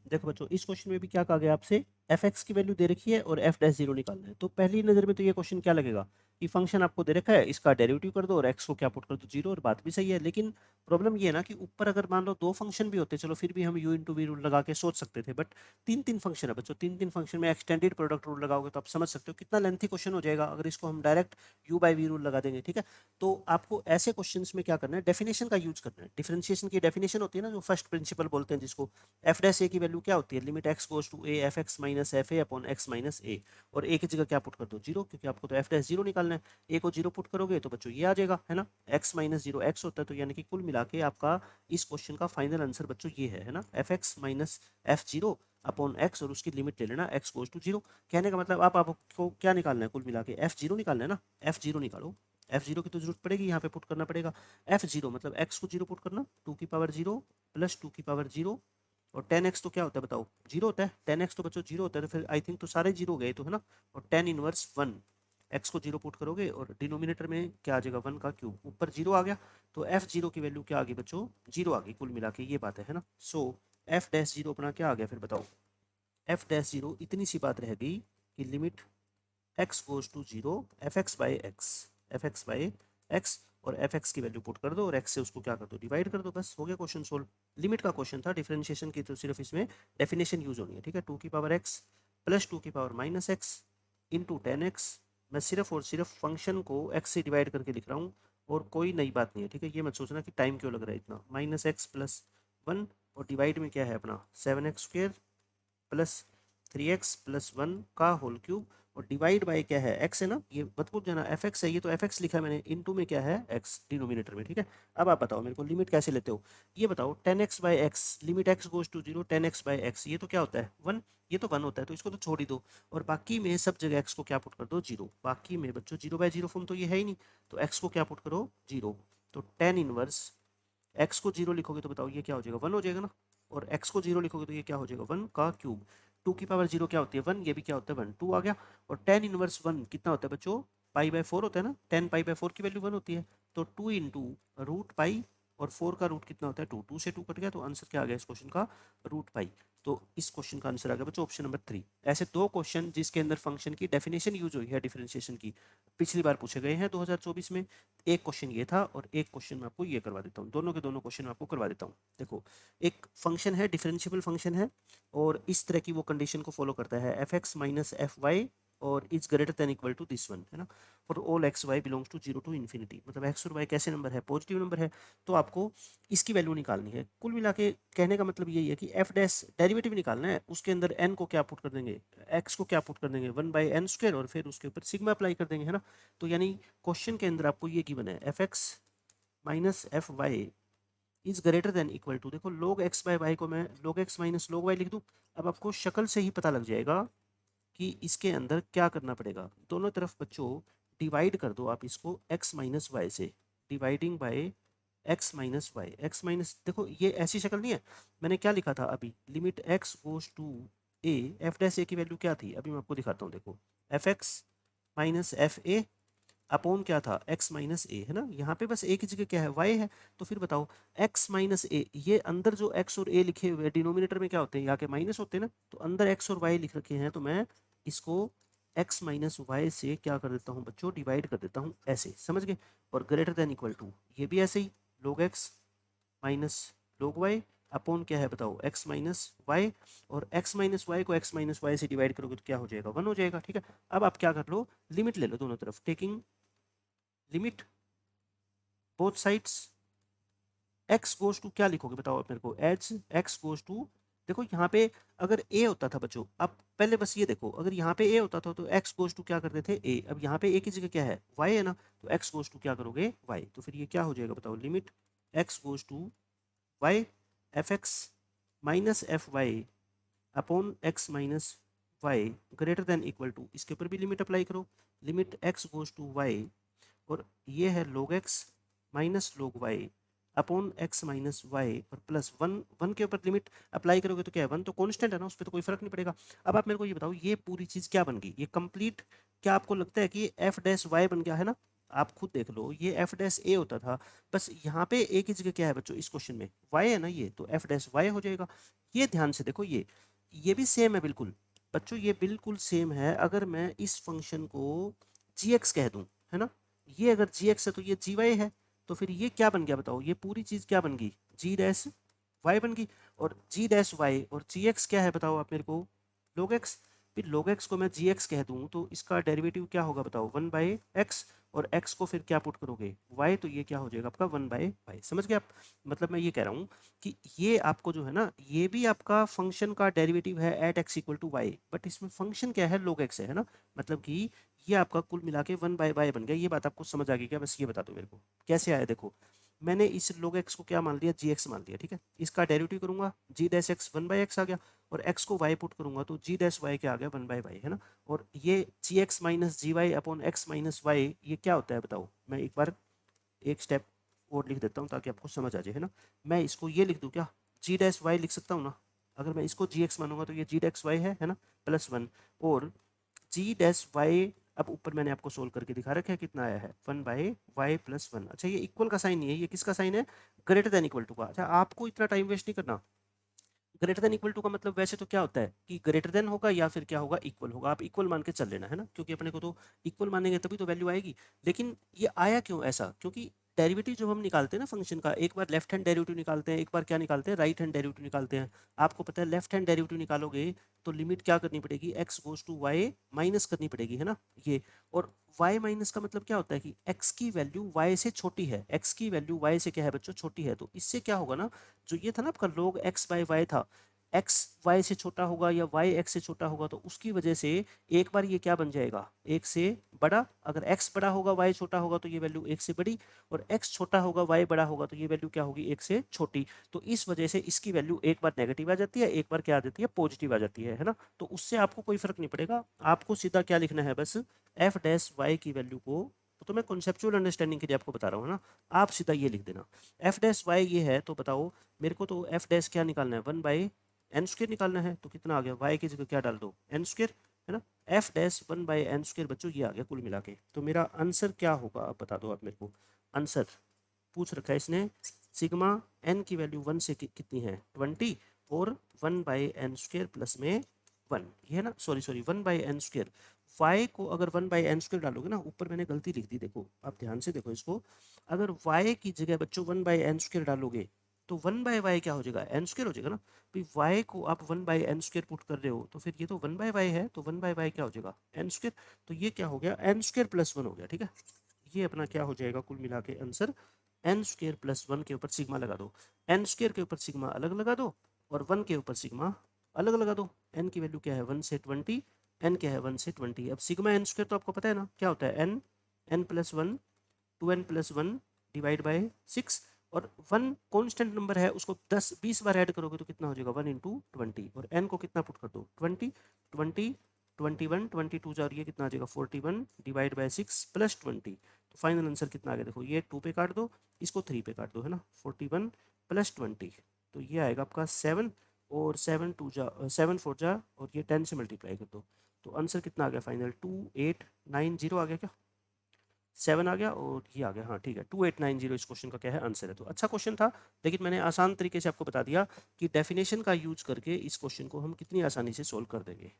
देखो बच्चों, इस क्वेश्चन में भी क्या कहा गया आपसे, एफ एक्स की वैल्यू दे रखी है और एफ डैश जीरो निकालना है। तो पहली नजर में तो ये क्वेश्चन क्या लगेगा कि फंक्शन आपको दे रखा है, इसका डेरिवेटिव कर दो और एक्स को क्या पुट कर दो, जीरो, और बात भी सही है। लेकिन प्रॉब्लम ये है ना कि ऊपर अगर मान लो दो फंक्शन भी होते, चलो फिर भी हम यू इंटू वी रूल लगा के सोच सकते थे, बट तीन तीन फंक्शन है बच्चों, तीन तीन फंक्शन में एक्सटेंडेड प्रोडक्ट रूल लगाओगे तो आप समझ सकते हो कितना लेंथी क्वेश्चन हो जाएगा अगर इसको हम direct u by v rule लगा देंगे। ठीक है, तो आपको ऐसे क्वेश्चंस में क्या करना है, डेफिनेशन का यूज करना है। डिफरेंशिएशन की डेफिनेशन होती है ना, जो फर्स्ट प्रिंसिपल बोलते हैं जिसको, एफ डैश ए की वैल्यू क्या होती है, limit x goes to a f x minus f a upon x minus a, और ए की जगह क्या पुट कर दो, जीरो, क्योंकि आपको तो एफ डैश जीरो निकालना है। ए को जीरो पुट करोगे तो बच्चों ये आ जाएगा, है ना, एक्स माइनस जीरो एक्स होता है, तो यानी कि कुल मिला के आपका इस क्वेश्चन का फाइनल आंसर बच्चों ये है ना, F x minus F zero upon x, और उसकी लिमिट ले लेना एक्स गोज टू जीरो। कहने का मतलब आपको क्या निकालना है, कुल मिला के एफ जीरो निकालना है ना, एफ जीरो निकालो। एफ जीरो की तो जरूरत पड़ेगी, यहाँ पे पुट करना पड़ेगा एफ जीरो, मतलब एक्स को जीरो पुट करना, टू की पावर जीरो प्लस टू की पावर जीरो, और टेन एक्स तो क्या होता है बताओ, जीरो होता है, टेन एक्स तो बच्चों जीरो होता है, तो फिर आई थिंक तो सारे जीरो गए तो, है ना, और टेन इनवर्स वन, एक्स को जीरो पुट करोगे और डिनोमिनेटर में क्या आ जाएगा, वन का क्यूब, ऊपर जीरो आ गया, तो एफ जीरो की वैल्यू क्या आ गई बच्चों, जीरो आ गई कुल मिला के, ये बात है ना। सो एफ डैश जीरो अपना क्या आ गया फिर बताओ, एफ डैश जीरो इतनी सी बात रह गई कि limit x goes to zero f x by x, f x by x, और एफ एक्स की वैल्यू पुट कर दो और एक्स से उसको क्या कर दो, डिवाइड कर दो, बस हो गया क्वेश्चन सोल्व। लिमिट का क्वेश्चन था, डिफरेंशिएशन की तो सिर्फ इसमें डेफिनेशन यूज होनी है। ठीक है, टू की पावर एक्स प्लस टू की power minus x into ten x, मैं सिर्फ और सिर्फ फंक्शन को एक्स से डिवाइड करके लिख रहा हूँ, और कोई नई बात नहीं है। ठीक है, ये मत सोचना कि टाइम क्यों लग रहा है इतना, माइनस एक्स प्लस वन, और डिवाइड में क्या है अपना, seven x square plus three x plus one का होल क्यूब, और डिवाइड बाय क्या है, एक्स है ना, ये मत भूल जाना, एफ एक्स है, ये तो एफ एक्स लिखा है मैंने, इनटू में क्या है, एक्स डिनोमिनेटर में। ठीक है, अब आप बताओ मेरे को लिमिट कैसे लेते हो, ये बताओ, ten x by x, limit x goes to zero, ten x by x, ये तो क्या होता है वन, ये तो वन होता है, तो इसको तो छोड़ ही दो, और बाकी में सब जगह एक्स को क्या पुट कर दो, जीरो, बाकी में बच्चों जीरो बाई जीरो फॉर्म तो ये है ही नहीं, तो एक्स को क्या पुट करो, जीरो, तो टेन इनवर्स एक्स को जीरो लिखोगे तो बताओ ये क्या हो जाएगा, वन हो जाएगा ना, और एक्स को जीरो लिखोगे तो ये क्या हो जाएगा, वन का क्यूब, टू की पावर जीरो क्या होती है वन, ये भी क्या होता है वन, टू आ गया, और टेन इनवर्स वन कितना होता है बच्चों, पाई बाय फोर होता है ना, टेन पाई बाय फोर की वैल्यू वन होती है, तो टू इंटू रूट पाई, और फोर का रूट कितना होता है टू, टू से टू कट गया, तो आंसर क्या आ गया इस क्वेश्चन का, रूट पाई। तो इस क्वेश्चन का आंसर आ गया बच्चों ऑप्शन नंबर थ्री। ऐसे दो क्वेश्चन जिसके अंदर फंक्शन की डेफिनेशन यूज हुई है डिफरेंशिएशन की, पिछली बार पूछे गए हैं 2024 में। एक क्वेश्चन ये था और एक क्वेश्चन मैं आपको ये करवा देता हूँ, दोनों के दोनों क्वेश्चन मैं आपको करवा देता हूँ। देखो, एक फंक्शन है, डिफरेंशिएबल फंक्शन है, और इस तरह की वो कंडीशन को फॉलो करता है, f x minus f y और is greater than equal to this one, है ना, for all x y belongs to zero to infinity, मतलब एक्स और वाई कैसे नंबर है, पॉजिटिव नंबर है, तो आपको इसकी वैल्यू निकालनी है। कुल मिला के कहने का मतलब यही है कि एफ डैश डेरिवेटिव निकालना है, उसके अंदर एन को क्या पुट कर देंगे, एक्स को क्या पुट कर देंगे, वन बाई एन स्क्वायर, और फिर उसके ऊपर सिग्मा अप्लाई कर देंगे, है ना। तो यानी क्वेश्चन के अंदर आपको ये गिवन है, f x minus f y is greater than equal to, देखो log x बाय वाई को मैं log x minus log y लिख दूं, अब आपको शक्ल से ही पता लग जाएगा कि इसके अंदर क्या करना पड़ेगा, दोनों तरफ बच्चों डिवाइड कर दो आप इसको x माइनस वाई से, dividing by x minus y, x minus, देखो ये ऐसी शक्ल नहीं है, मैंने क्या लिखा था अभी, limit x goes to a, f dash a की वैल्यू क्या थी, अभी मैं आपको दिखाता हूँ, देखो F x minus f a upon क्या था, x माइनस ए, है ना, यहाँ पे बस a की जगह क्या है, y है, तो फिर बताओ x माइनस ए, ये अंदर जो x और a लिखे हुए डिनोमिनेटर में क्या होते हैं, यहाँ के माइनस होते हैं ना, तो अंदर x और y लिख रखे हैं, तो मैं इसको x माइनस वाई से क्या कर देता हूँ बच्चों, डिवाइड कर देता हूँ, ऐसे समझ गए, और ग्रेटर देन इक्वल टू, ये भी ऐसे ही log x minus log y upon क्या है बताओ, x माइनस वाई, और x माइनस वाई को x माइनस वाई से डिवाइड करोगे तो क्या हो जाएगा, वन हो जाएगा। ठीक है, अब आप क्या कर लो, लिमिट ले लो दोनों तरफ, taking limit both sides, x goes to क्या लिखोगे बताओ आप मेरे को, एज x गोज टू, देखो यहाँ पे अगर a होता था बच्चों, अब पहले बस ये देखो, अगर यहाँ पे a होता था तो x गोज टू क्या करते थे a, अब यहाँ पे a की जगह क्या है y है ना, तो x गोज टू क्या करोगे y, तो फिर ये क्या हो जाएगा बताओ, limit x goes to y f x minus f y upon x minus y greater than equal to, इसके ऊपर भी लिमिट अप्लाई करो, limit x goes to y, और ये है log x minus log y upon x minus y, और plus one, one के ऊपर लिमिट अप्लाई करोगे तो क्या है, वन तो कांस्टेंट है ना, उस पर तो कोई फर्क नहीं पड़ेगा। अब आप मेरे को ये बताओ, ये पूरी चीज़ क्या बन गई, ये कंप्लीट, क्या आपको लगता है कि ये एफ डैश वाई बन गया है ना, आप खुद देख लो, ये एफ डैश ए होता था, बस यहाँ पे ए की जगह क्या है बच्चों, इस क्वेश्चन में वाई है ना, ये तो एफ डैश वाई हो जाएगा। ये ध्यान से देखो, ये भी सेम है बिल्कुल बच्चों, ये बिल्कुल सेम है। अगर मैं इस फंक्शन को जी कह दूं, है ना, ये अगर जी है तो ये जी है, तो फिर ये क्या बन गया बताओ, ये पूरी चीज क्या बन गई, जी डैश वाई बन गई। और जी डैश वाई और जी क्या है बताओ आप मेरे को, log x। फिर log x को मैं जी कह दूं तो इसका डेरिवेटिव क्या होगा बताओ, 1/x। और x को फिर क्या पुट करोगे, y, तो ये क्या हो जाएगा आपका 1/y। समझ गए आप? मतलब मैं ये कह रहा हूँ कि ये आपको जो है ना, ये भी आपका फंक्शन का डेरिवेटिव है at x equal to y, but इसमें फंक्शन क्या है, log x है ना। मतलब कि ये आपका कुल मिला के 1/y बन गया। ये बात आपको समझ आ गई क्या? बस ये बता दो मेरे को कैसे आया। देखो मैंने इस log x को क्या मान लिया, जी मान लिया, ठीक है। इसका डेरिवेटिव करूंगा जी डैश एक्स 1/x आ गया, और x को y पुट करूंगा तो जी डैश वाई क्या आ गया, 1/y, है ना। और ये g x minus g y upon x minus y, ये क्या होता है बताओ। मैं एक बार एक स्टेप और लिख देता हूँ ताकि आपको समझ आ जाए, है ना। मैं इसको ये लिख दूँ क्या, जी डैश वाई लिख सकता हूँ ना। अगर मैं इसको जी मानूंगा तो ये जी डैश वाई है ना, +1। और जी डैश वाई, अब ऊपर मैंने आपको सोल्व करके दिखा रखा है कितना आया है, 1/y+1। अच्छा ये इक्वल का साइन नहीं है, ये किसका साइन है, ग्रेटर देन इक्वल टू का। अच्छा आपको इतना टाइम वेस्ट नहीं करना। ग्रेटर देन इक्वल टू का मतलब वैसे तो क्या होता है कि ग्रेटर देन होगा या फिर क्या होगा, इक्वल होगा। आप इक्वल मान के चल लेना, है ना, क्योंकि अपने को तो इक्वल मानेंगे तभी तो वैल्यू आएगी। लेकिन ये आया क्यों ऐसा, क्योंकि डेरिवेटिव जब हम निकालते हैं ना फंक्शन का, एक बार लेफ्ट हैंड डेरिवेटिव निकालते हैं, एक बार क्या निकालते हैं, राइट हैंड डेरिवेटिव निकालते हैं। आपको पता है लेफ्ट हैंड डेरिवेटिव निकालोगे तो लिमिट क्या करनी पड़ेगी, x goes to y minus करनी पड़ेगी, है ना ये। और y माइनस का मतलब क्या होता है कि x की वैल्यू y से छोटी है, x की वैल्यू y से क्या है बच्चों, छोटी है। तो इससे क्या होगा ना, जो ये था ना आपका log x/y था, x y से छोटा होगा या y x से छोटा होगा, तो उसकी वजह से एक बार ये क्या बन जाएगा, एक से बड़ा। अगर x बड़ा होगा y छोटा होगा तो ये वैल्यू एक से बड़ी, और x छोटा होगा y बड़ा होगा तो ये वैल्यू क्या होगी, एक से छोटी। तो इस वजह से इसकी वैल्यू एक बार नेगेटिव आ जाती है, एक बार क्या आ जाती है, पॉजिटिव आ जाती है ना। तो उससे आपको कोई फर्क नहीं पड़ेगा, आपको सीधा क्या लिखना है, बस एफ डैश वाई की वैल्यू को, तो मैं कॉन्सेप्चुअल अंडरस्टैंडिंग के लिए आपको बता रहा हूँ ना, आप सीधा ये लिख देना एफ डैश वाई ये है। तो बताओ मेरे को तो एफ डैश क्या निकालना है, 1/n² निकालना है। तो कितना आ गया, y की जगह क्या डाल दो, n², है ना। एफ डैश 1/n² बच्चों ये आ गया कुल मिला के। तो मेरा आंसर क्या होगा अब बता दो आप मेरे को। आंसर पूछ रखा है इसने, सिग्मा n की वैल्यू 1 से कितनी है, 20, और 1/n² प्लस में 1, ये है ना, सॉरी 1/n²। y को अगर 1/n² डालोगे ना, ऊपर मैंने गलती लिख दी, देखो आप ध्यान से देखो इसको। अगर y की जगह बच्चों 1/n² डालोगे तो 1/y क्या हो जाएगा, n² हो जाएगा ना। भाई y को आप 1/n² पुट कर रहे हो तो फिर ये तो 1/y है, तो 1/y क्या हो जाएगा, n²। तो ये क्या हो गया, n² + 1 हो गया, ठीक है। ये अपना क्या हो जाएगा कुल मिला के आंसर, n² + 1 के ऊपर सिग्मा लगा दो, n² के ऊपर सिग्मा अलग लगा दो, और 1 के ऊपर सिग्मा अलग लगा दो। n की वैल्यू क्या है, 1 से 20, n क्या है, 1 से 20। अब सिग्मा n² तो आपको पता है ना क्या होता है, n + 1, 2n + 1 डिवाइड बाय 6। और 1 कांस्टेंट नंबर है, उसको 10-20 बार ऐड करोगे तो कितना हो जाएगा, 1 × 20। और n को कितना पुट कर दो, 20, 20, 21, 22 जा रही है, कितना आ जाएगा, 41 डिवाइड बाय 6 + 20। तो फाइनल आंसर कितना आ गया, देखो ये 2 पे काट दो, इसको 3 पे काट दो, है ना, 41 + 20, तो ये आएगा आपका 7, और 7 4 जा, और ये 10 से मल्टीप्लाई कर दो। तो आंसर कितना आ गया फाइनल, 2890 आ गया क्या, 7 आ गया, और ये आ गया, हाँ ठीक है, 2890 इस क्वेश्चन का क्या है, आंसर है। तो अच्छा क्वेश्चन था, लेकिन मैंने आसान तरीके से आपको बता दिया कि डेफिनेशन का यूज करके इस क्वेश्चन को हम कितनी आसानी से सोल्व कर देंगे।